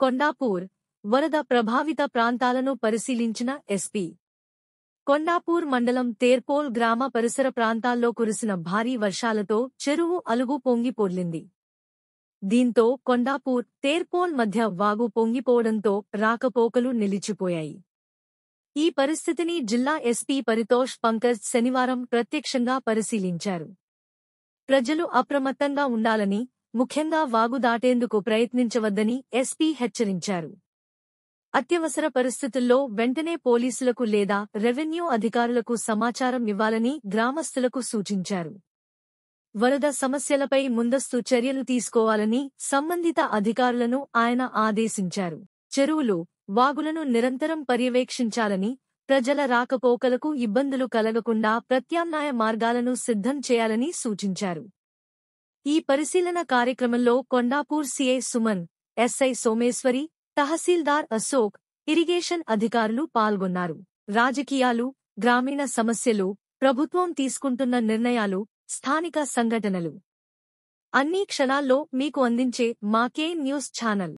కొండాపూర్ వరద ప్రభావిత ప్రాంతాలను పరిశీలించిన ఎస్పీ. కొండాపూర్ మండలం తేర్పోల్ గ్రామ పరిసర ప్రాంతాల్లో కురిసిన భారీ వర్షాలతో చెరువు అలుగు పొంగిపొర్లింది. దీంతో కొండాపూర్, తేర్పోల్ మధ్య వాగు పొంగిపోవడంతో రాకపోకలు నిలిచిపోయాయి. ఈ పరిస్థితిని జిల్లా ఎస్పీ పరితోష్ పంకజ్ శనివారం ప్రత్యక్షంగా పరిశీలించారు. ప్రజలు అప్రమత్తంగా ఉండాలని, ముఖ్యంగా వాగు దాటేందుకు ప్రయత్నించవద్దని ఎస్పీ హెచ్చరించారు. అత్యవసర పరిస్థితుల్లో వెంటనే పోలీసులకు లేదా రెవెన్యూ అధికారులకు సమాచారం ఇవ్వాలని గ్రామస్తులకు సూచించారు. వరద సమస్యలపై ముందస్తు చర్యలు తీసుకోవాలని సంబంధిత అధికారులను ఆయన ఆదేశించారు. చెరువులు, వాగులను నిరంతరం పర్యవేక్షించాలని, ప్రజల రాకపోకలకు ఇబ్బందులు కలగకుండా ప్రత్యామ్నాయ మార్గాలను సిద్ధం చేయాలని సూచించారు. ఈ పరిశీలన కార్యక్రమంలో కొండాపూర్ సీఐ సుమన్, ఎస్ఐ సోమేశ్వరి, తహసీల్దార్ అశోక్, ఇరిగేషన్ అధికారులు పాల్గొన్నారు. రాజకీయాలు, గ్రామీణ సమస్యలు, ప్రభుత్వం తీసుకుంటున్న నిర్ణయాలు, స్థానిక సంఘటనలు అన్నీ క్షణాల్లో మీకు అందించే మా కే న్యూస్ ఛానల్.